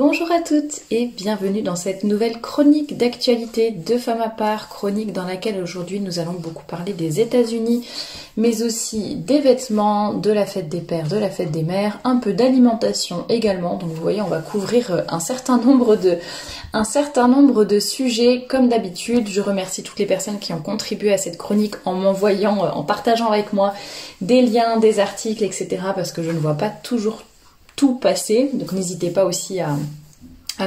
Bonjour à toutes et bienvenue dans cette nouvelle chronique d'actualité de Femme à part, chronique dans laquelle aujourd'hui nous allons beaucoup parler des États-Unis, mais aussi des vêtements, de la fête des pères, de la fête des mères, un peu d'alimentation également. Donc vous voyez, on va couvrir un certain nombre de sujets comme d'habitude. Je remercie toutes les personnes qui ont contribué à cette chronique en m'envoyant, en partageant avec moi des liens, des articles, etc. parce que je ne vois pas toujours tout passer, donc n'hésitez pas aussi à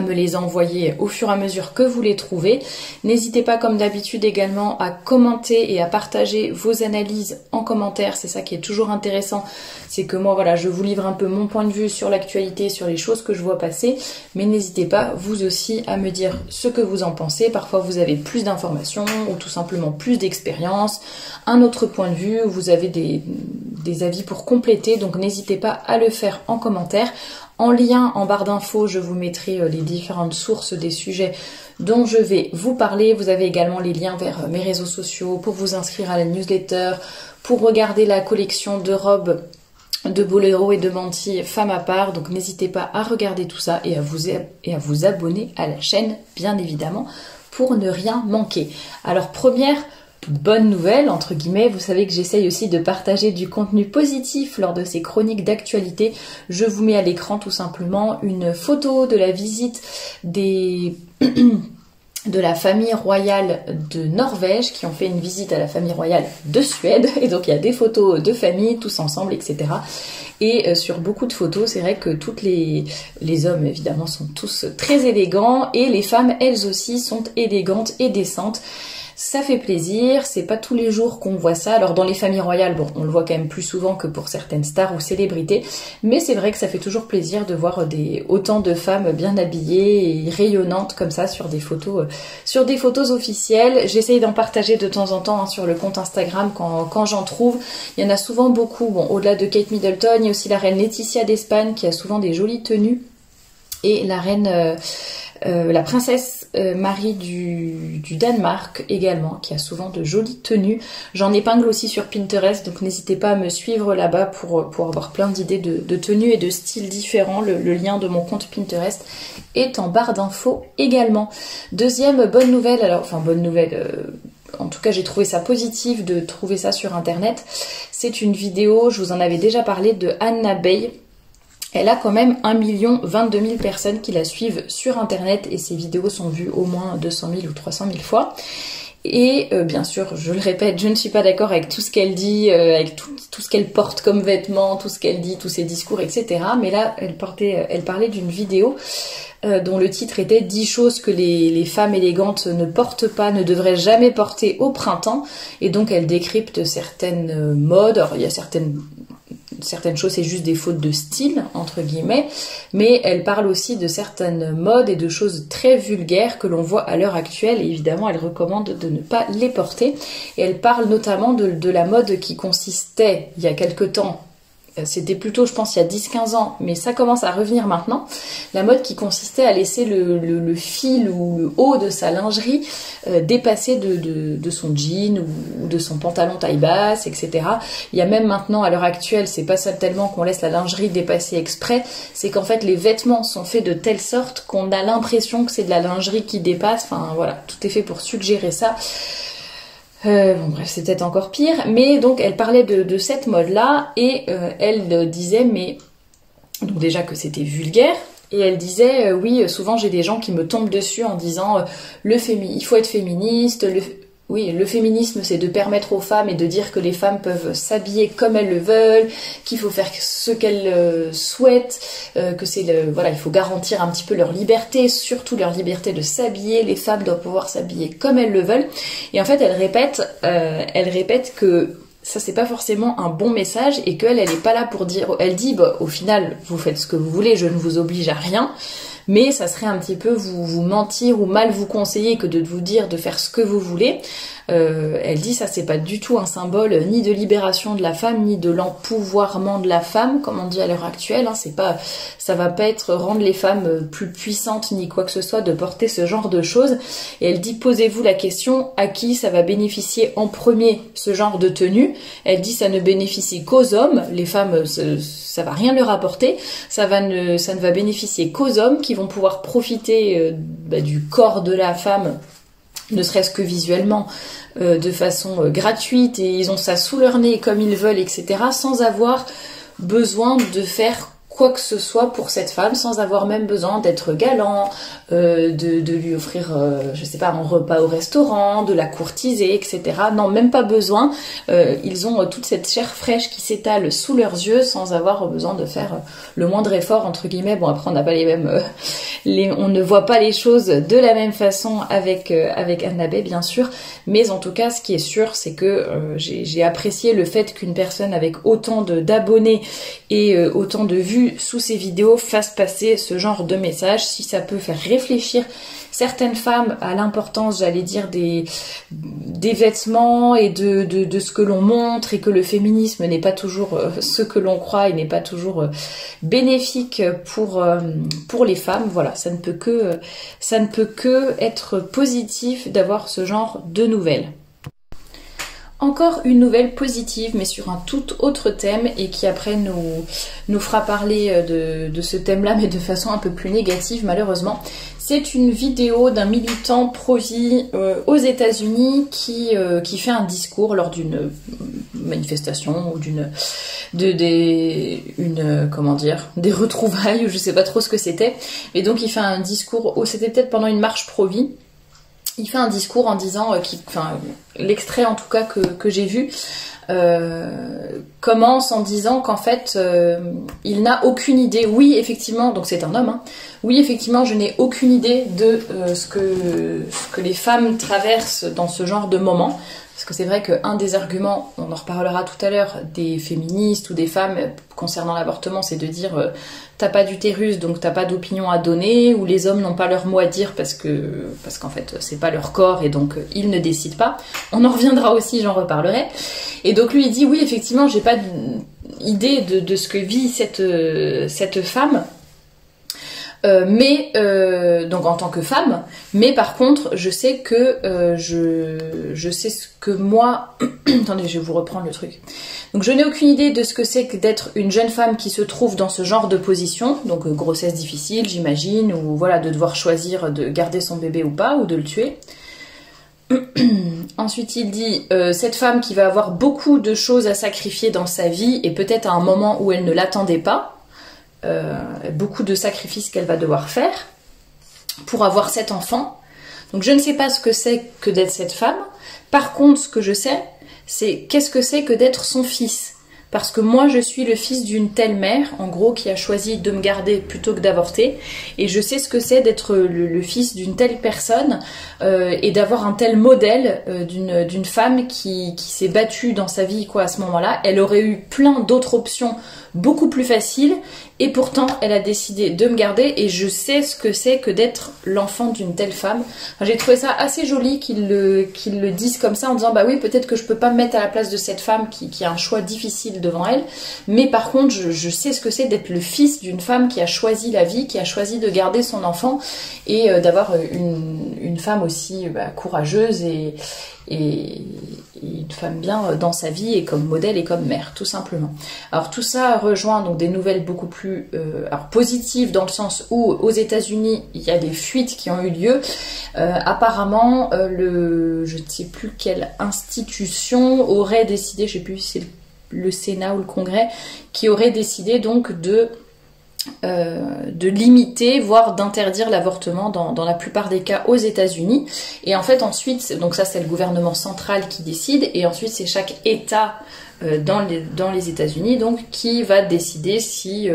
me les envoyer au fur et à mesure que vous les trouvez. N'hésitez pas comme d'habitude également à commenter et à partager vos analyses en commentaire, c'est ça qui est toujours intéressant, c'est que moi voilà, je vous livre un peu mon point de vue sur l'actualité, sur les choses que je vois passer, mais n'hésitez pas vous aussi à me dire ce que vous en pensez. Parfois vous avez plus d'informations ou tout simplement plus d'expérience, un autre point de vue, ou vous avez des avis pour compléter, donc n'hésitez pas à le faire en commentaire. En lien, en barre d'infos, je vous mettrai les différentes sources des sujets dont je vais vous parler. Vous avez également les liens vers mes réseaux sociaux pour vous inscrire à la newsletter, pour regarder la collection de robes, de boléros et de mantilles Femme à part. Donc n'hésitez pas à regarder tout ça et à vous abonner à la chaîne, bien évidemment, pour ne rien manquer. Alors première bonne nouvelle, entre guillemets, vous savez que j'essaye aussi de partager du contenu positif lors de ces chroniques d'actualité. Je vous mets à l'écran tout simplement une photo de la visite de la famille royale de Norvège qui ont fait une visite à la famille royale de Suède. Et donc il y a des photos de famille, tous ensemble, etc. Et sur beaucoup de photos, c'est vrai que toutes les hommes, évidemment, sont tous très élégants. Et les femmes, elles aussi, sont élégantes et décentes. Ça fait plaisir, c'est pas tous les jours qu'on voit ça. Alors dans les familles royales, bon, on le voit quand même plus souvent que pour certaines stars ou célébrités, mais c'est vrai que ça fait toujours plaisir de voir autant de femmes bien habillées et rayonnantes comme ça sur des photos officielles. J'essaye d'en partager de temps en temps sur le compte Instagram quand j'en trouve. Il y en a souvent beaucoup. Bon, au-delà de Kate Middleton, il y a aussi la reine Laetitia d'Espagne qui a souvent des jolies tenues, et la princesse Marie du Danemark également, qui a souvent de jolies tenues. J'en épingle aussi sur Pinterest, donc n'hésitez pas à me suivre là-bas pour avoir plein d'idées de tenues et de styles différents. Le lien de mon compte Pinterest est en barre d'infos également. Deuxième bonne nouvelle, en tout cas j'ai trouvé ça positif de trouver ça sur internet. C'est une vidéo, je vous en avais déjà parlé, de Anna Bay. Elle a quand même 1 022 000 personnes qui la suivent sur internet et ses vidéos sont vues au moins 200 000 ou 300 000 fois. Et bien sûr, je le répète, je ne suis pas d'accord avec tout ce qu'elle dit, avec tout ce qu'elle porte comme vêtements, tout ce qu'elle dit, tous ses discours, etc. Mais là, elle parlait d'une vidéo dont le titre était 10 choses que les femmes élégantes ne portent pas, ne devraient jamais porter au printemps. Et donc elle décrypte certaines modes. Alors il y a certaines choses, c'est juste des fautes de style, entre guillemets, mais elle parle aussi de certaines modes et de choses très vulgaires que l'on voit à l'heure actuelle, et évidemment elle recommande de ne pas les porter. Et elle parle notamment de la mode qui consistait, il y a quelque temps, c'était plutôt, je pense, il y a 10-15 ans, mais ça commence à revenir maintenant. La mode qui consistait à laisser le fil ou le haut de sa lingerie dépasser de son jean ou de son pantalon taille basse, etc. Il y a même maintenant, à l'heure actuelle, c'est pas ça tellement qu'on laisse la lingerie dépasser exprès, c'est qu'en fait les vêtements sont faits de telle sorte qu'on a l'impression que c'est de la lingerie qui dépasse. Enfin voilà, tout est fait pour suggérer ça. Bon bref, c'est peut-être encore pire, mais donc elle parlait de cette mode-là, et elle disait, mais donc déjà que c'était vulgaire, et elle disait, oui, souvent j'ai des gens qui me tombent dessus en disant il faut être féministe, le féminisme c'est de permettre aux femmes et de dire que les femmes peuvent s'habiller comme elles le veulent, qu'il faut faire ce qu'elles souhaitent, il faut garantir un petit peu leur liberté, surtout leur liberté de s'habiller. Les femmes doivent pouvoir s'habiller comme elles le veulent. Et en fait, elle répète que ça c'est pas forcément un bon message et qu'elle est pas là pour dire. Elle dit au final vous faites ce que vous voulez, je ne vous oblige à rien. Mais ça serait un petit peu vous mentir ou mal vous conseiller que de vous dire de faire ce que vous voulez. Elle dit ça c'est pas du tout un symbole ni de libération de la femme ni de l'empouvoirment de la femme comme on dit à l'heure actuelle, hein. Ça va pas être rendre les femmes plus puissantes ni quoi que ce soit de porter ce genre de choses. Et elle dit posez-vous la question à qui ça va bénéficier en premier ce genre de tenue. Elle dit ça ne bénéficie qu'aux hommes, les femmes ça va rien leur apporter, ça ne va bénéficier qu'aux hommes qui qui vont pouvoir profiter du corps de la femme, ne serait-ce que visuellement, de façon gratuite, et ils ont ça sous leur nez comme ils veulent, etc., sans avoir besoin de faire quoi que ce soit pour cette femme, sans avoir même besoin d'être galant, de lui offrir, je sais pas, un repas au restaurant, de la courtiser, etc. Non, même pas besoin. Ils ont toute cette chair fraîche qui s'étale sous leurs yeux sans avoir besoin de faire le moindre effort, entre guillemets. Bon, après, on n'a pas les mêmes... on ne voit pas les choses de la même façon avec Annabé, bien sûr. Mais en tout cas, ce qui est sûr, c'est que j'ai apprécié le fait qu'une personne avec autant d'abonnés et autant de vues sous ces vidéos fasse passer ce genre de message. Si ça peut faire réfléchir certaines femmes à l'importance, j'allais dire, des vêtements et de ce que l'on montre, et que le féminisme n'est pas toujours ce que l'on croit et n'est pas toujours bénéfique pour les femmes, voilà, ça ne peut que être positif d'avoir ce genre de nouvelles. Encore une nouvelle positive, mais sur un tout autre thème, et qui après nous fera parler de ce thème-là, mais de façon un peu plus négative malheureusement. C'est une vidéo d'un militant pro-vie aux États-Unis qui fait un discours lors d'une manifestation ou des retrouvailles, ou je sais pas trop ce que c'était. Et donc il fait un discours, c'était peut-être pendant une marche pro-vie. Il fait un discours en disant, l'extrait en tout cas que j'ai vu, commence en disant qu'en fait, il n'a aucune idée. Oui, effectivement, donc c'est un homme, hein. Oui, effectivement, je n'ai aucune idée de ce que les femmes traversent dans ce genre de moment. Parce que c'est vrai qu'un des arguments, on en reparlera tout à l'heure, des féministes ou des femmes concernant l'avortement, c'est de dire t'as pas d'utérus, donc t'as pas d'opinion à donner, ou les hommes n'ont pas leur mot à dire parce qu'en fait c'est pas leur corps et donc ils ne décident pas. On en reviendra aussi, j'en reparlerai. Et donc lui il dit oui, effectivement, j'ai pas d'idée de ce que vit cette femme. Donc en tant que femme, mais par contre je sais que je sais ce que moi attendez, je vais vous reprendre le truc. Donc je n'ai aucune idée de ce que c'est que d'être une jeune femme qui se trouve dans ce genre de position, donc grossesse difficile j'imagine, ou voilà, de devoir choisir de garder son bébé ou pas, ou de le tuer. Ensuite il dit cette femme qui va avoir beaucoup de choses à sacrifier dans sa vie, et peut-être à un moment où elle ne l'attendait pas, beaucoup de sacrifices qu'elle va devoir faire pour avoir cet enfant. Donc je ne sais pas ce que c'est que d'être cette femme. Par contre, ce que je sais, c'est qu'est-ce que c'est que d'être son fils. Parce que moi, je suis le fils d'une telle mère, en gros, qui a choisi de me garder plutôt que d'avorter. Et je sais ce que c'est d'être le fils d'une telle personne et d'avoir un tel modèle d'une femme qui s'est battue dans sa vie, quoi, à ce moment-là. Elle aurait eu plein d'autres options beaucoup plus faciles. Et pourtant, elle a décidé de me garder, et je sais ce que c'est que d'être l'enfant d'une telle femme. Enfin, j'ai trouvé ça assez joli qu'ils le disent comme ça, en disant bah oui, peut-être que je peux pas me mettre à la place de cette femme qui a un choix difficile devant elle, mais par contre, je sais ce que c'est d'être le fils d'une femme qui a choisi la vie, qui a choisi de garder son enfant, et d'avoir une femme aussi courageuse et une femme bien dans sa vie, et comme modèle et comme mère, tout simplement. Alors tout ça rejoint donc des nouvelles beaucoup plus positives, dans le sens où aux États-Unis il y a des fuites qui ont eu lieu. Apparemment je ne sais plus quelle institution aurait décidé, je ne sais plus si c'est le Sénat ou le Congrès, qui aurait décidé donc de limiter, voire d'interdire l'avortement dans la plupart des cas aux États-Unis. Et en fait ensuite, donc ça c'est le gouvernement central qui décide, et ensuite c'est chaque État dans les États-Unis donc qui va décider si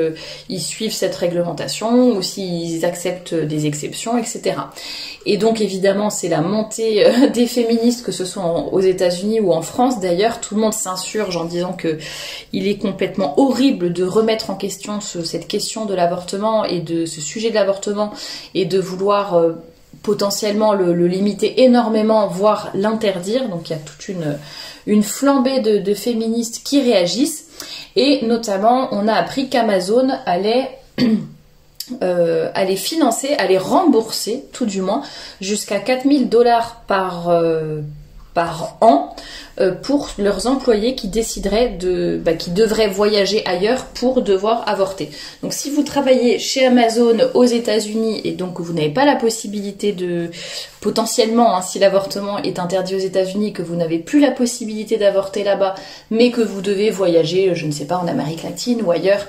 ils suivent cette réglementation ou s'ils acceptent des exceptions, etc. Et donc évidemment c'est la montée des féministes, que ce soit aux États-Unis ou en France d'ailleurs. Tout le monde s'insurge en disant que il est complètement horrible de remettre en question cette question de l'avortement et de ce sujet de l'avortement, et de vouloir potentiellement le limiter énormément, voire l'interdire. Donc il y a toute une flambée de féministes qui réagissent, et notamment on a appris qu'Amazon allait financer, allait rembourser tout du moins jusqu'à 4 000 $ par an pour leurs employés qui décideraient qui devraient voyager ailleurs pour devoir avorter. Donc si vous travaillez chez Amazon aux États-Unis et donc vous n'avez pas la possibilité de potentiellement, hein, si l'avortement est interdit aux États-Unis, que vous n'avez plus la possibilité d'avorter là-bas, mais que vous devez voyager, je ne sais pas, en Amérique latine ou ailleurs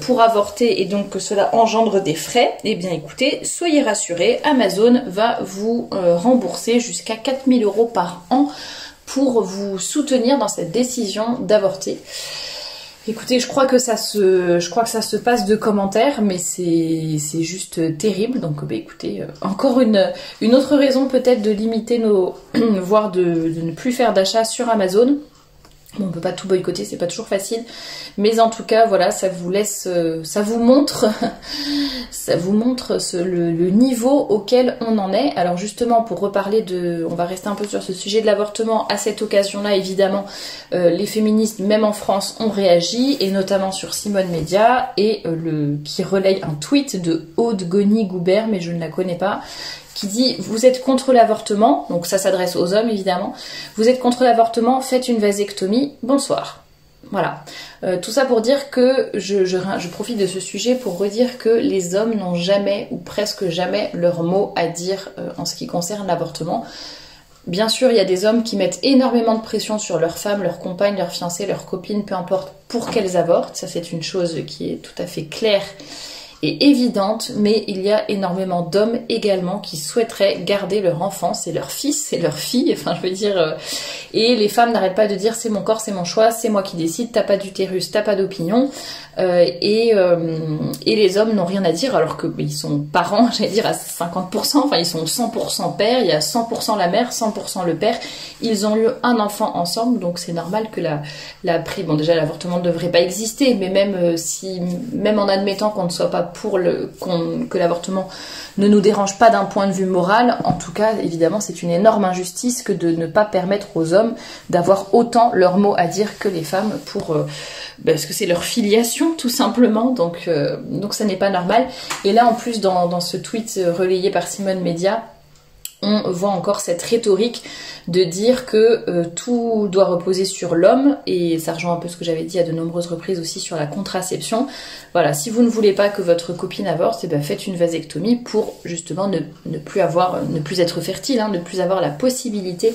pour avorter et donc que cela engendre des frais, eh bien écoutez, soyez rassurés, Amazon va vous rembourser jusqu'à 4 000 € par an pour vous soutenir dans cette décision d'avorter. Écoutez, je crois que ça se passe de commentaires, mais c'est juste terrible. Donc, écoutez, encore une autre raison peut-être de limiter voire de ne plus faire d'achat sur Amazon. Bon, on peut pas tout boycotter, c'est pas toujours facile, mais en tout cas, voilà, ça vous montre le niveau auquel on en est. Alors justement, pour reparler on va rester un peu sur ce sujet de l'avortement. À cette occasion-là, évidemment, les féministes, même en France, ont réagi, et notamment sur Simone Média, et qui relaye un tweet de Aude Goni-Goubert, mais je ne la connais pas, qui dit « Vous êtes contre l'avortement », donc ça s'adresse aux hommes évidemment, « Vous êtes contre l'avortement, faites une vasectomie, bonsoir ». Voilà. Tout ça pour dire que je profite de ce sujet pour redire que les hommes n'ont jamais ou presque jamais leur mot à dire en ce qui concerne l'avortement. Bien sûr, il y a des hommes qui mettent énormément de pression sur leurs femmes, leurs compagnes, leurs fiancées, leurs copines, peu importe, pour qu'elles avortent. Ça, c'est une chose qui est tout à fait claire et évidente, mais il y a énormément d'hommes également qui souhaiteraient garder leur enfant, c'est leur fils, c'est leur fille, enfin je veux dire, et les femmes n'arrêtent pas de dire c'est mon corps, c'est mon choix, c'est moi qui décide, t'as pas d'utérus, t'as pas d'opinion, et les hommes n'ont rien à dire alors qu'ils sont parents, j'allais dire à 50%, enfin ils sont 100% père, il y a 100% la mère, 100% le père, ils ont eu un enfant ensemble, donc c'est normal que bon déjà l'avortement ne devrait pas exister, mais même en admettant qu'on ne soit pas que l'avortement ne nous dérange pas d'un point de vue moral, en tout cas évidemment c'est une énorme injustice que de ne pas permettre aux hommes d'avoir autant leur mot à dire que les femmes parce que c'est leur filiation tout simplement, donc ça n'est pas normal. Et là en plus dans ce tweet relayé par Simone Média, on voit encore cette rhétorique de dire que tout doit reposer sur l'homme, et ça rejoint un peu ce que j'avais dit à de nombreuses reprises aussi sur la contraception. Voilà, si vous ne voulez pas que votre copine avorte, eh ben faites une vasectomie pour justement ne plus être fertile, hein, ne plus avoir la possibilité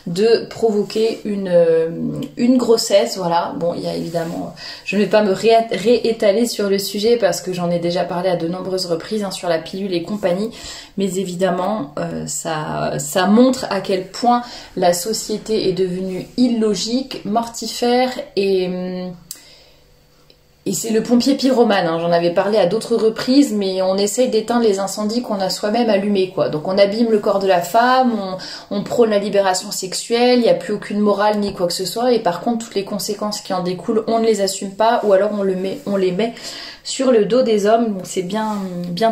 de provoquer une grossesse. Voilà, bon, il y a évidemment, je ne vais pas me réétaler sur le sujet parce que j'en ai déjà parlé à de nombreuses reprises, hein, sur la pilule et compagnie, mais évidemment ça montre à quel point la société est devenue illogique, mortifère, et c'est le pompier pyromane, hein. J'en avais parlé à d'autres reprises, mais on essaye d'éteindre les incendies qu'on a soi-même allumés, quoi. Donc on abîme le corps de la femme, on prône la libération sexuelle, il n'y a plus aucune morale ni quoi que ce soit, et par contre toutes les conséquences qui en découlent, on ne les assume pas, ou alors on les met sur le dos des hommes, donc c'est bien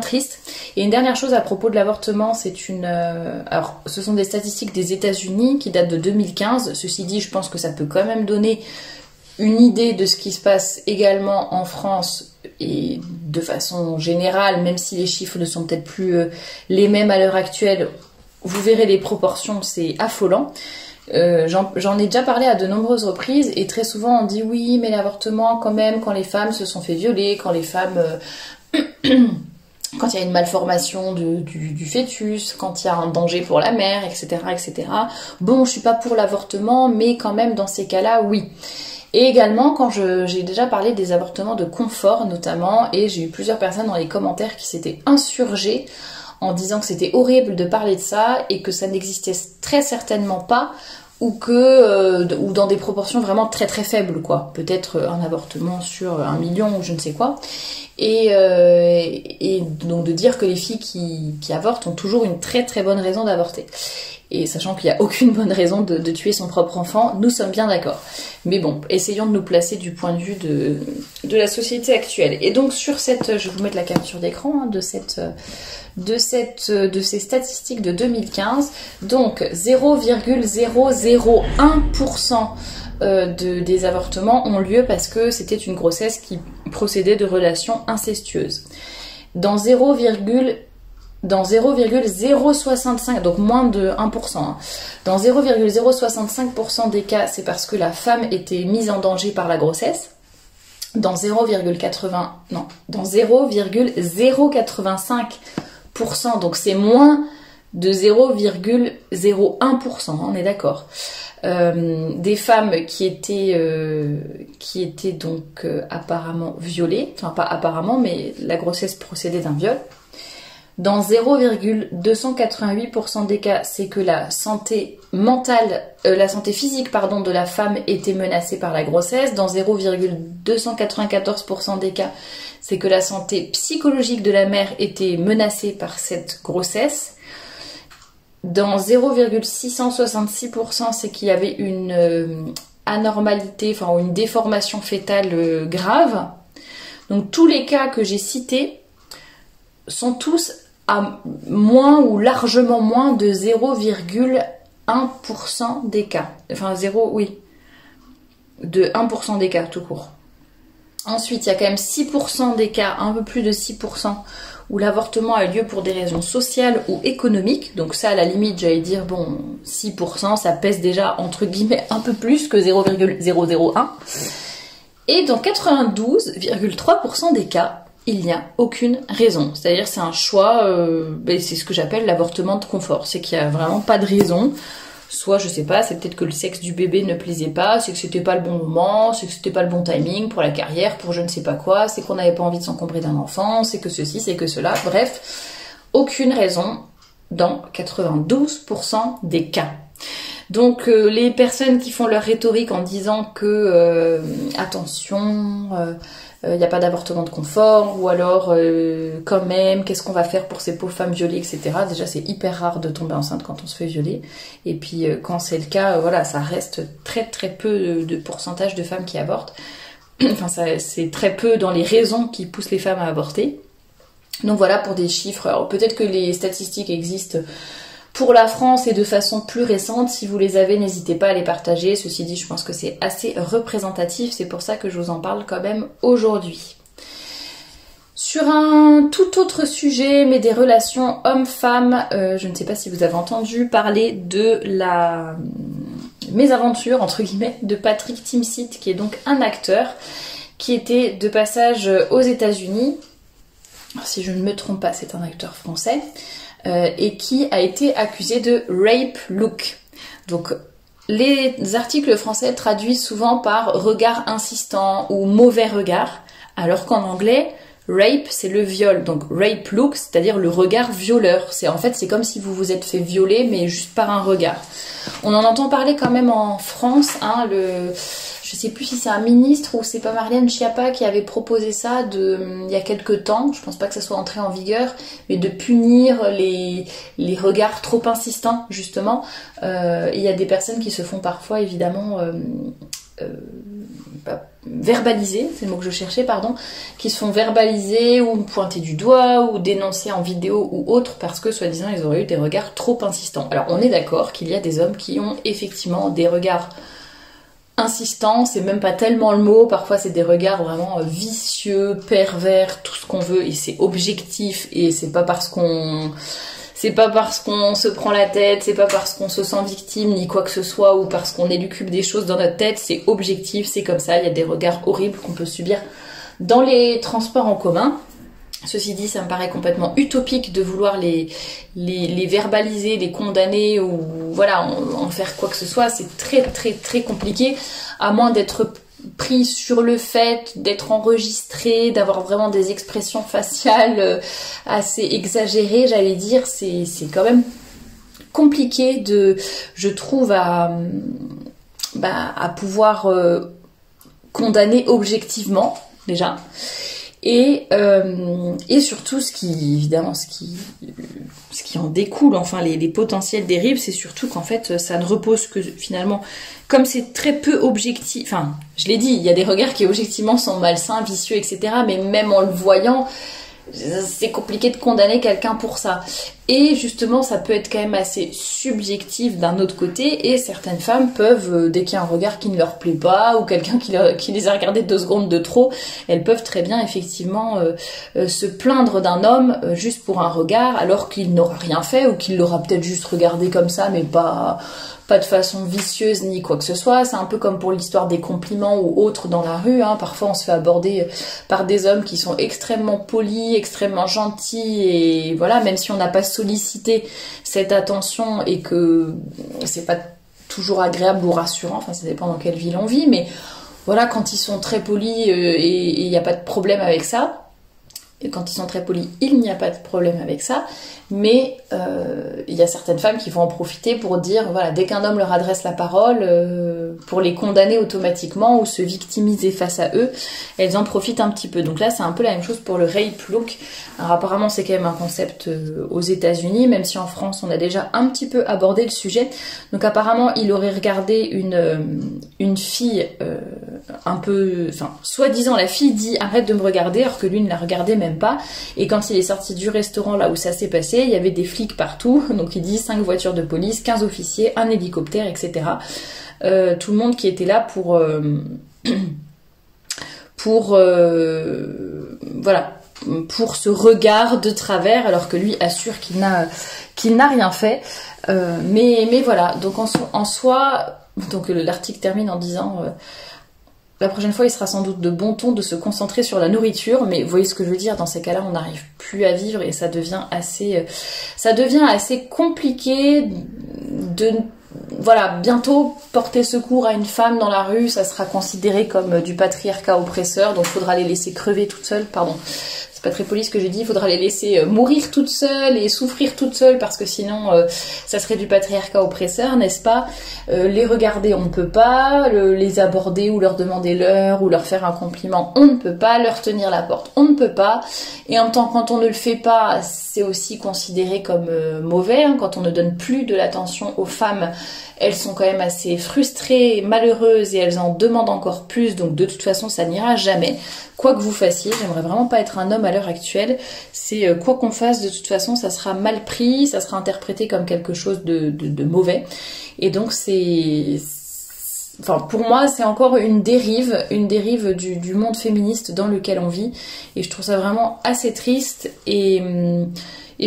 triste. Et une dernière chose à propos de l'avortement, alors ce sont des statistiques des États-Unis qui datent de 2015. Ceci dit, je pense que ça peut quand même donner une idée de ce qui se passe également en France et de façon générale, même si les chiffres ne sont peut-être plus les mêmes à l'heure actuelle. Vous verrez les proportions, c'est affolant. J'en ai déjà parlé à de nombreuses reprises, et très souvent on dit oui, mais l'avortement quand même, quand les femmes se sont fait violer, quand les femmes quand il y a une malformation du fœtus, quand il y a un danger pour la mère, etc., etc. Bon, je suis pas pour l'avortement, mais quand même dans ces cas-là, oui. Et également, quand j'ai déjà parlé des avortements de confort notamment, et j'ai eu plusieurs personnes dans les commentaires qui s'étaient insurgées en disant que c'était horrible de parler de ça et que ça n'existait très certainement pas, ou dans des proportions vraiment très très faibles, quoi. Peut-être un avortement sur 1 million ou je ne sais quoi. Et donc de dire que les filles qui avortent ont toujours une très très bonne raison d'avorter. Et sachant qu'il n'y a aucune bonne raison de tuer son propre enfant, nous sommes bien d'accord. Mais bon, essayons de nous placer du point de vue de la société actuelle. Et donc sur je vais vous mettre la capture d'écran, hein, de ces statistiques de 2015. Donc 0,001% des avortements ont lieu parce que c'était une grossesse qui procédait de relations incestueuses. Dans dans 0,065, donc moins de 1%, hein. Dans 0,065% des cas, c'est parce que la femme était mise en danger par la grossesse. Dans 0,085%, donc c'est moins de 0,01%, on est d'accord. Des femmes qui étaient donc apparemment violées, enfin pas apparemment, mais la grossesse procédait d'un viol. Dans 0,288% des cas, c'est que la santé mentale, la santé physique, pardon, de la femme était menacée par la grossesse. Dans 0,294% des cas, c'est que la santé psychologique de la mère était menacée par cette grossesse. Dans 0,666%, c'est qu'il y avait une anormalité, enfin une déformation fœtale grave. Donc tous les cas que j'ai cités sont tous à moins ou largement moins de 0,1% des cas. Enfin, de 1% des cas tout court. Ensuite, il y a quand même 6% des cas, un peu plus de 6%, où l'avortement a lieu pour des raisons sociales ou économiques. Donc ça, à la limite, j'allais dire, bon, 6%, ça pèse déjà, entre guillemets, un peu plus que 0,001. Et dans 92,3% des cas, il n'y a aucune raison. C'est-à-dire c'est un choix, c'est ce que j'appelle l'avortement de confort. C'est qu'il n'y a vraiment pas de raison. Soit, je sais pas, c'est peut-être que le sexe du bébé ne plaisait pas, c'est que c'était pas le bon moment, c'est que c'était pas le bon timing pour la carrière, pour je ne sais pas quoi, c'est qu'on n'avait pas envie de s'encombrer d'un enfant, c'est que ceci, c'est que cela. Bref, aucune raison dans 92% des cas. Donc les personnes qui font leur rhétorique en disant que attention, il n'y a pas d'avortement de confort, ou alors quand même, qu'est-ce qu'on va faire pour ces pauvres femmes violées, etc. Déjà, c'est hyper rare de tomber enceinte quand on se fait violer. Et puis quand c'est le cas, voilà, ça reste très très peu de pourcentage de femmes qui avortent. Enfin, c'est très peu dans les raisons qui poussent les femmes à avorter. Donc voilà pour des chiffres. Alors peut-être que les statistiques existent pour la France et de façon plus récente. Si vous les avez, n'hésitez pas à les partager. Ceci dit, je pense que c'est assez représentatif. C'est pour ça que je vous en parle quand même aujourd'hui. Sur un tout autre sujet, mais des relations hommes-femmes, je ne sais pas si vous avez entendu parler de la mésaventure, entre guillemets, de Patrick Timsit, qui est donc un acteur qui était de passage aux États-Unis. Si je ne me trompe pas, c'est un acteur français. Et qui a été accusé de rape look. Donc les articles français traduisent souvent par regard insistant ou mauvais regard, alors qu'en anglais, rape c'est le viol, donc rape look, c'est-à-dire le regard violeur. En fait, c'est comme si vous vous êtes fait violer, mais juste par un regard. On en entend parler quand même en France, hein, je sais plus si c'est un ministre ou c'est pas Marlène Schiappa qui avait proposé ça il y a quelques temps, je pense pas que ça soit entré en vigueur, mais de punir les regards trop insistants, justement. Il y a des personnes qui se font parfois, évidemment, verbaliser, c'est le mot que je cherchais, pardon, qui se font verbaliser ou pointer du doigt ou dénoncer en vidéo ou autre parce que, soi-disant, ils auraient eu des regards trop insistants. Alors, on est d'accord qu'il y a des hommes qui ont effectivement des regards insistant, c'est même pas tellement le mot, parfois c'est des regards vraiment vicieux, pervers, tout ce qu'on veut, et c'est objectif, et c'est pas parce qu'on se prend la tête, c'est pas parce qu'on se sent victime ni quoi que ce soit, ou parce qu'on élucubre des choses dans notre tête, c'est objectif, c'est comme ça, il y a des regards horribles qu'on peut subir dans les transports en commun. Ceci dit, ça me paraît complètement utopique de vouloir les verbaliser, les condamner ou voilà, en faire quoi que ce soit. C'est très très très compliqué, à moins d'être pris sur le fait, d'être enregistré, d'avoir vraiment des expressions faciales assez exagérées, j'allais dire. C'est quand même compliqué je trouve, à pouvoir condamner objectivement, déjà. Et surtout, ce qui en découle, enfin les potentiels dérives, c'est surtout qu'en fait ça ne repose que finalement, comme c'est très peu objectif, enfin je l'ai dit, il y a des regards qui objectivement sont malsains, vicieux, etc. Mais même en le voyant, c'est compliqué de condamner quelqu'un pour ça. Et justement, ça peut être quand même assez subjectif d'un autre côté, et certaines femmes peuvent, dès qu'il y a un regard qui ne leur plaît pas, ou quelqu'un qui les a regardés 2 secondes de trop, elles peuvent très bien effectivement se plaindre d'un homme juste pour un regard, alors qu'il n'aura rien fait, ou qu'il l'aura peut-être juste regardé comme ça, mais pas de façon vicieuse ni quoi que ce soit. C'est un peu comme pour l'histoire des compliments ou autres dans la rue, hein. Parfois on se fait aborder par des hommes qui sont extrêmement polis, extrêmement gentils, et voilà, même si on n'a pas sollicité cette attention et que c'est pas toujours agréable ou rassurant, enfin ça dépend dans quelle ville on vit, mais voilà, quand ils sont très polis et il n'y a pas de problème avec ça, et quand ils sont très polis, il n'y a pas de problème avec ça, mais il y a certaines femmes qui vont en profiter pour dire, voilà, dès qu'un homme leur adresse la parole, pour les condamner automatiquement ou se victimiser face à eux, elles en profitent un petit peu. Donc là, c'est un peu la même chose pour le rape look. Alors apparemment, c'est quand même un concept aux États-Unis, même si en France, on a déjà un petit peu abordé le sujet. Donc apparemment, il aurait regardé une fille un peu... Enfin, soi-disant, la fille dit « arrête de me regarder », alors que lui ne la regardait même pas. Et quand il est sorti du restaurant là où ça s'est passé, il y avait des flics partout. Donc il dit 5 voitures de police, 15 officiers, un hélicoptère, etc. Tout le monde qui était là voilà, pour ce regard de travers, alors que lui assure qu'il n'a rien fait. Mais voilà, donc en soi, donc l'article termine en disant la prochaine fois il sera sans doute de bon ton de se concentrer sur la nourriture, mais vous voyez ce que je veux dire, dans ces cas-là on n'arrive plus à vivre et ça devient assez compliqué de... Voilà, bientôt porter secours à une femme dans la rue, ça sera considéré comme du patriarcat oppresseur, donc il faudra les laisser crever toutes seules, pardon. C'est pas très poli ce que j'ai dit, il faudra les laisser mourir toutes seules et souffrir toutes seules parce que sinon ça serait du patriarcat oppresseur, n'est-ce pas? Les regarder, on ne peut pas, les aborder ou leur demander l'heure ou leur faire un compliment, on ne peut pas, leur tenir la porte, on ne peut pas. Et en même temps, quand on ne le fait pas, c'est aussi considéré comme mauvais, hein, quand on ne donne plus de l'attention aux femmes. Elles sont quand même assez frustrées, malheureuses et elles en demandent encore plus, donc de toute façon ça n'ira jamais. Quoi que vous fassiez, j'aimerais vraiment pas être un homme à l'heure actuelle, c'est quoi qu'on fasse, de toute façon ça sera mal pris, ça sera interprété comme quelque chose de mauvais. Et donc enfin, pour moi, c'est encore une dérive du monde féministe dans lequel on vit. Et je trouve ça vraiment assez triste. Et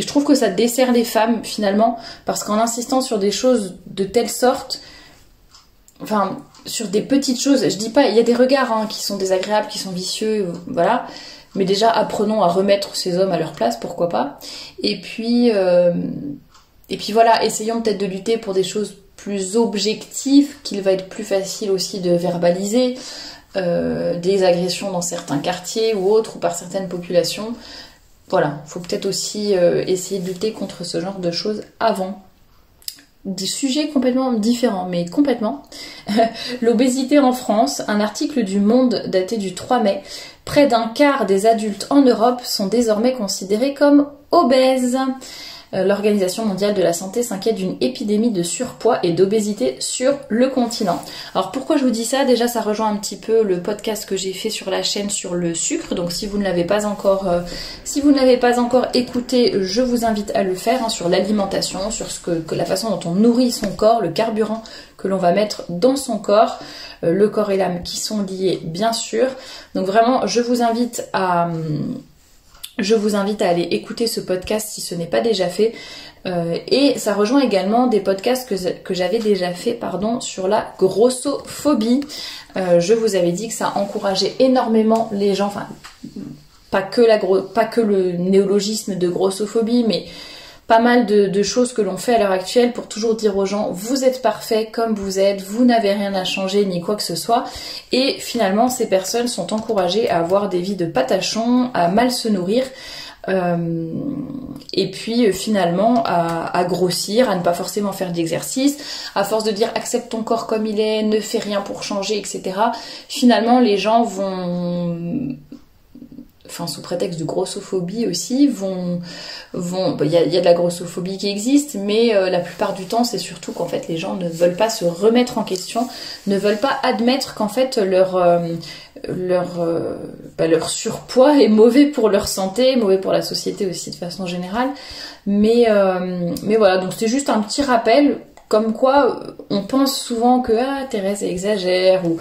je trouve que ça dessert les femmes, finalement, parce qu'en insistant sur des choses de telle sorte, enfin, sur des petites choses, je dis pas, il y a des regards hein, qui sont désagréables, qui sont vicieux, voilà. Mais déjà, apprenons à remettre ces hommes à leur place, pourquoi pas. Et puis voilà, essayons peut-être de lutter pour des choses plus objectif, qu'il va être plus facile aussi de verbaliser des agressions dans certains quartiers ou autres, ou par certaines populations. Voilà, faut peut-être aussi essayer de lutter contre ce genre de choses avant. Des sujets complètement différents, mais complètement. L'obésité en France, un article du Monde daté du 3 mai. Près d'un quart des adultes en Europe sont désormais considérés comme obèses. L'Organisation mondiale de la santé s'inquiète d'une épidémie de surpoids et d'obésité sur le continent. Alors pourquoi je vous dis ça? Déjà ça rejoint un petit peu le podcast que j'ai fait sur la chaîne sur le sucre, donc si vous ne l'avez pas encore écouté, je vous invite à le faire, hein, sur l'alimentation, sur la façon dont on nourrit son corps, le carburant que l'on va mettre dans son corps, le corps et l'âme qui sont liés bien sûr. Donc vraiment je vous invite à aller écouter ce podcast si ce n'est pas déjà fait. Et ça rejoint également des podcasts que j'avais déjà fait sur la grossophobie. Je vous avais dit que ça encourageait énormément les gens, enfin pas que le néologisme de grossophobie, mais pas mal de choses que l'on fait à l'heure actuelle pour toujours dire aux gens vous êtes parfaits comme vous êtes, vous n'avez rien à changer ni quoi que ce soit. Et finalement ces personnes sont encouragées à avoir des vies de patachons, à mal se nourrir, et puis finalement à grossir, à ne pas forcément faire d'exercice, à force de dire accepte ton corps comme il est, ne fais rien pour changer, etc. Finalement les gens vont sous prétexte de grossophobie aussi, il y a de la grossophobie qui existe, mais la plupart du temps, c'est surtout qu'en fait, les gens ne veulent pas se remettre en question, ne veulent pas admettre qu'en fait, leur surpoids est mauvais pour leur santé, mauvais pour la société aussi de façon générale. Mais voilà, donc c'est juste un petit rappel, comme quoi on pense souvent que Thérèse exagère, ou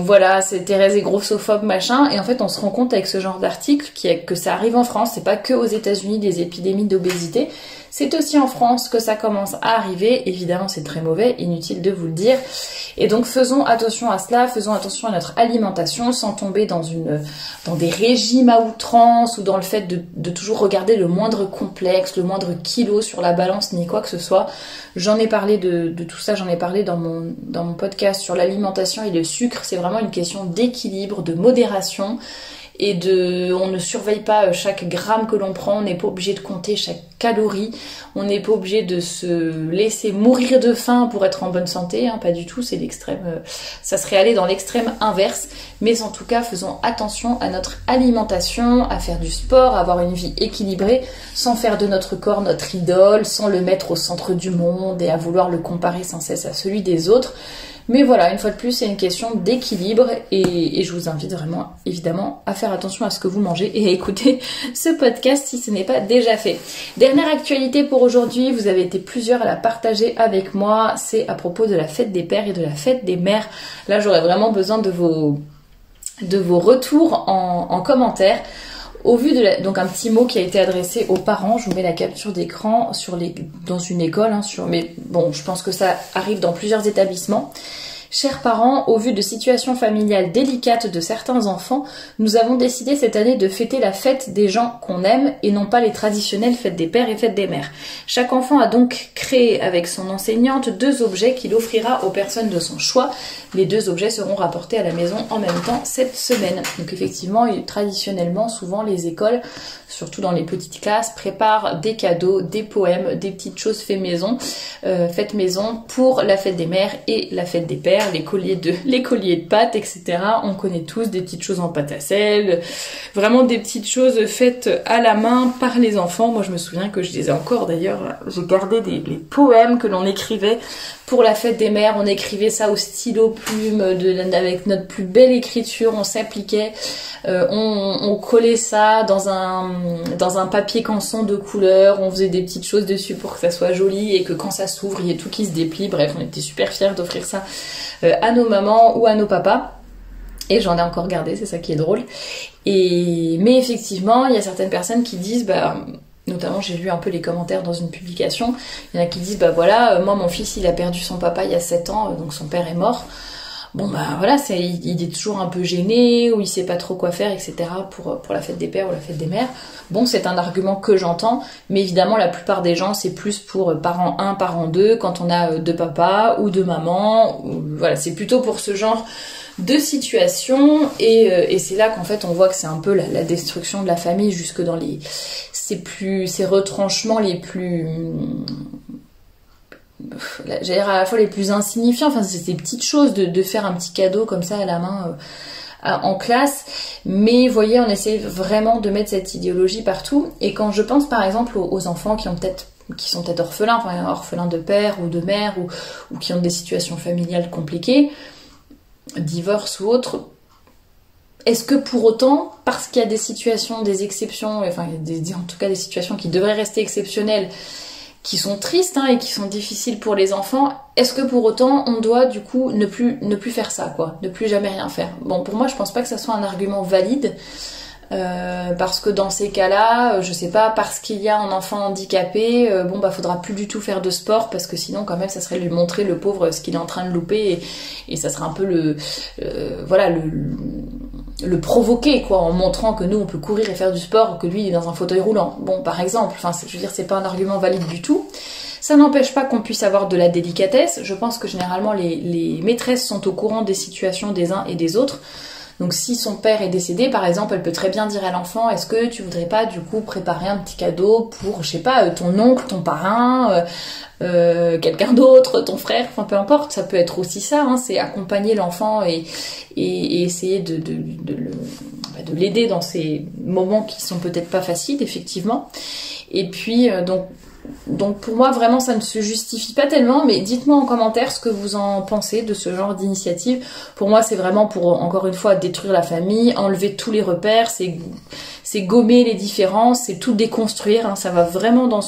voilà, c'est Thérèse est grossophobe, machin, et en fait on se rend compte avec ce genre d'article que ça arrive en France, c'est pas que aux États-Unis des épidémies d'obésité, c'est aussi en France que ça commence à arriver. Évidemment c'est très mauvais, inutile de vous le dire, et donc faisons attention à cela, faisons attention à notre alimentation sans tomber dans des régimes à outrance, ou dans le fait de toujours regarder le moindre complexe, le moindre kilo sur la balance, ni quoi que ce soit. J'en ai parlé de tout ça, j'en ai parlé dans mon podcast sur l'alimentation et le sucre. C'est vraiment une question d'équilibre, de modération, et on ne surveille pas chaque gramme que l'on prend, on n'est pas obligé de compter chaque calorie, on n'est pas obligé de se laisser mourir de faim pour être en bonne santé, pas du tout, c'est l'extrême, ça serait aller dans l'extrême inverse, mais en tout cas faisons attention à notre alimentation, à faire du sport, à avoir une vie équilibrée, sans faire de notre corps notre idole, sans le mettre au centre du monde et à vouloir le comparer sans cesse à celui des autres. Mais voilà, une fois de plus, c'est une question d'équilibre, et je vous invite vraiment, évidemment, à faire attention à ce que vous mangez et à écouter ce podcast si ce n'est pas déjà fait. Dernière actualité pour aujourd'hui, vous avez été plusieurs à la partager avec moi, c'est à propos de la fête des pères et de la fête des mères. Là, j'aurais vraiment besoin de vos retours en commentaire. Au vu donc un petit mot qui a été adressé aux parents, je vous mets la capture d'écran dans une école, mais bon, je pense que ça arrive dans plusieurs établissements. Chers parents, au vu de situations familiales délicates de certains enfants, nous avons décidé cette année de fêter la fête des gens qu'on aime et non pas les traditionnelles fêtes des pères et fêtes des mères. Chaque enfant a donc créé avec son enseignante 2 objets qu'il offrira aux personnes de son choix. Les 2 objets seront rapportés à la maison en même temps cette semaine. Donc effectivement, traditionnellement, souvent les écoles, surtout dans les petites classes, préparent des cadeaux, des poèmes, des petites choses faites maison pour la fête des mères et la fête des pères. Les colliers de pâtes, etc. On connaît tous des petites choses en pâte à sel, vraiment des petites choses faites à la main par les enfants. Moi je me souviens que je les ai encore d'ailleurs, j'ai gardé les poèmes que l'on écrivait pour la fête des mères. On écrivait ça au stylo plume, avec notre plus belle écriture, on s'appliquait, on collait ça dans un papier canson de couleur, on faisait des petites choses dessus pour que ça soit joli et que quand ça s'ouvre, il y ait tout qui se déplie. Bref, on était super fiers d'offrir ça à nos mamans ou à nos papas, et j'en ai encore gardé, c'est ça qui est drôle. Mais effectivement, il y a certaines personnes qui disent, notamment j'ai lu un peu les commentaires dans une publication, il y en a qui disent moi mon fils il a perdu son papa il y a 7 ans, donc son père est mort. Bon voilà, il est toujours un peu gêné, ou il sait pas trop quoi faire, etc. pour la fête des pères ou la fête des mères. Bon, c'est un argument que j'entends, mais évidemment la plupart des gens c'est plus pour parent 1, parent 2, quand on a 2 papas ou 2 mamans, voilà, c'est plutôt pour ce genre de situation, et c'est là qu'en fait on voit que c'est un peu la destruction de la famille jusque dans ces retranchements les plus... j'allais dire à la fois les plus insignifiants, c'est ces petites choses de faire un petit cadeau comme ça à la main en classe, mais vous voyez, on essaie vraiment de mettre cette idéologie partout. Et quand je pense par exemple aux enfants qui sont peut-être orphelins de père ou de mère, ou qui ont des situations familiales compliquées, divorce ou autre, est-ce que pour autant, parce qu'il y a des situations, des exceptions, en tout cas des situations qui devraient rester exceptionnelles, qui sont tristes et qui sont difficiles pour les enfants, est-ce que pour autant on doit du coup ne plus faire ça, ne plus jamais rien faire? Bon, pour moi je pense pas que ça soit un argument valide, parce que dans ces cas-là, je sais pas, parce qu'il y a un enfant handicapé, faudra plus du tout faire de sport, parce que sinon quand même ça serait lui montrer, le pauvre, ce qu'il est en train de louper, et ça serait un peu le provoquer en montrant que nous on peut courir et faire du sport, que lui il est dans un fauteuil roulant. Bon, par exemple, je veux dire, c'est pas un argument valide du tout. Ça n'empêche pas qu'on puisse avoir de la délicatesse. Je pense que généralement les maîtresses sont au courant des situations des uns et des autres. Donc si son père est décédé, par exemple, elle peut très bien dire à l'enfant, est-ce que tu voudrais pas du coup préparer un petit cadeau pour, je sais pas, ton oncle, ton parrain, quelqu'un d'autre, ton frère, peu importe, ça peut être aussi ça, c'est accompagner l'enfant et essayer de de l'aider dans ces moments qui sont peut-être pas faciles, effectivement. Et puis, donc pour moi, vraiment, ça ne se justifie pas tellement, mais dites-moi en commentaire ce que vous en pensez de ce genre d'initiative. Pour moi, c'est vraiment pour, encore une fois, détruire la famille, enlever tous les repères, c'est gommer les différences, c'est tout déconstruire, hein. Ça va vraiment dans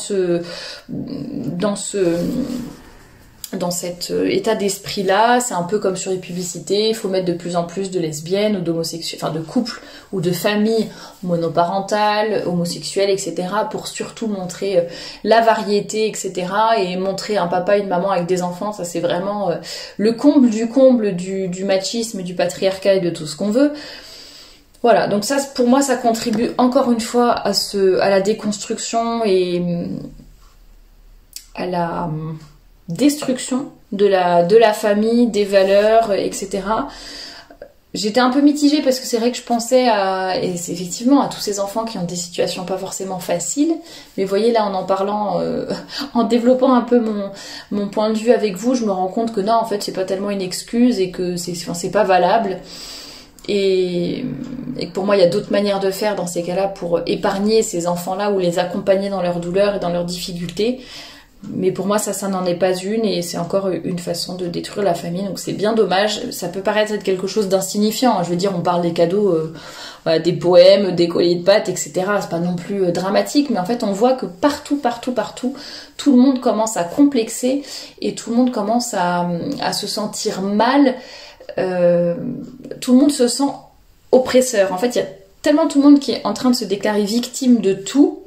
cet état d'esprit-là. C'est un peu comme sur les publicités, il faut mettre de plus en plus de lesbiennes ou d'homosexuels, enfin de couples ou de familles monoparentales, homosexuelles, etc. pour surtout montrer la variété, etc. et montrer un papa et une maman avec des enfants. Ça, c'est vraiment le comble du machisme, du patriarcat et de tout ce qu'on veut. Voilà, donc ça, pour moi, ça contribue encore une fois à la déconstruction et à la destruction de la famille, des valeurs, etc. J'étais un peu mitigée parce que c'est vrai que je pensais et c'est effectivement à tous ces enfants qui ont des situations pas forcément faciles, mais vous voyez là en parlant, en développant un peu mon point de vue avec vous, je me rends compte que non, en fait c'est pas tellement une excuse et que c'est pas valable. Et que pour moi il y a d'autres manières de faire dans ces cas-là pour épargner ces enfants-là ou les accompagner dans leur douleur et dans leurs difficultés. Mais pour moi, ça n'en est pas une et c'est encore une façon de détruire la famille. Donc c'est bien dommage. Ça peut paraître être quelque chose d'insignifiant. Je veux dire, on parle des cadeaux, des poèmes, des colliers de pâtes, etc. C'est pas non plus dramatique, mais en fait, on voit que partout, tout le monde commence à complexer et tout le monde commence à se sentir mal. Tout le monde se sent oppresseur. En fait, il y a tellement tout le monde qui est en train de se déclarer victime de tout,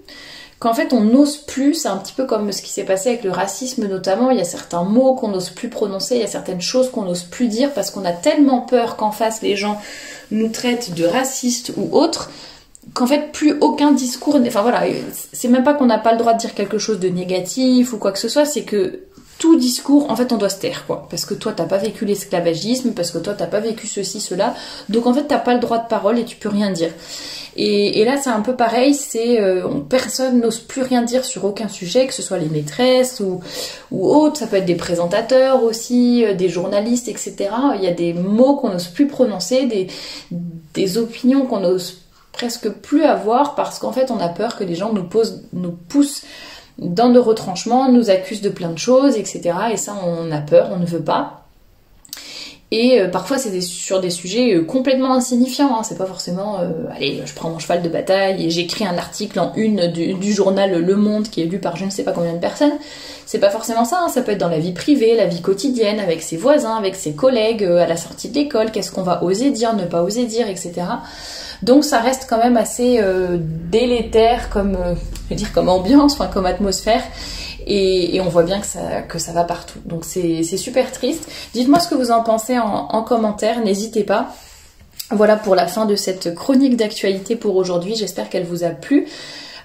qu'en fait on n'ose plus. C'est un petit peu comme ce qui s'est passé avec le racisme notamment, il y a certains mots qu'on n'ose plus prononcer, il y a certaines choses qu'on n'ose plus dire parce qu'on a tellement peur qu'en face les gens nous traitent de racistes ou autres, qu'en fait plus aucun discours, enfin voilà, c'est même pas qu'on n'a pas le droit de dire quelque chose de négatif ou quoi que ce soit, c'est que tout discours, en fait, on doit se taire, quoi. Parce que toi, t'as pas vécu l'esclavagisme, parce que toi, t'as pas vécu ceci, cela. Donc, en fait, t'as pas le droit de parole et tu peux rien dire. Et là, c'est un peu pareil, personne n'ose plus rien dire sur aucun sujet, que ce soit les maîtresses ou autres. Ça peut être des présentateurs aussi, des journalistes, etc. Il y a des mots qu'on n'ose plus prononcer, des opinions qu'on n'ose presque plus avoir, parce qu'en fait, on a peur que les gens nous poussent dans nos retranchements, nous accusent de plein de choses, etc. Et ça, on a peur, on ne veut pas. Et parfois, c'est sur des sujets complètement insignifiants. Hein. C'est pas forcément, allez, je prends mon cheval de bataille et j'écris un article en une du journal Le Monde qui est lu par je ne sais pas combien de personnes. C'est pas forcément ça. Hein. Ça peut être dans la vie privée, la vie quotidienne, avec ses voisins, avec ses collègues, à la sortie de l'école. Qu'est-ce qu'on va oser dire, ne pas oser dire, etc. Donc ça reste quand même assez délétère comme ambiance, enfin comme atmosphère, et on voit bien que ça va partout. Donc c'est super triste. Dites-moi ce que vous en pensez en commentaire, n'hésitez pas. Voilà pour la fin de cette chronique d'actualité pour aujourd'hui, j'espère qu'elle vous a plu.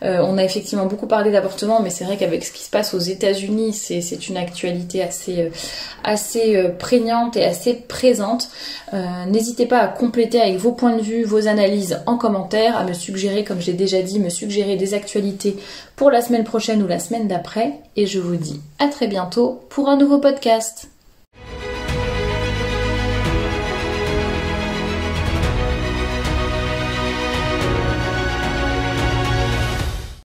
On a effectivement beaucoup parlé d'avortement, mais c'est vrai qu'avec ce qui se passe aux États-Unis, c'est une actualité assez prégnante et assez présente. N'hésitez pas à compléter avec vos points de vue, vos analyses en commentaire, à me suggérer, comme j'ai déjà dit, des actualités pour la semaine prochaine ou la semaine d'après. Et je vous dis à très bientôt pour un nouveau podcast.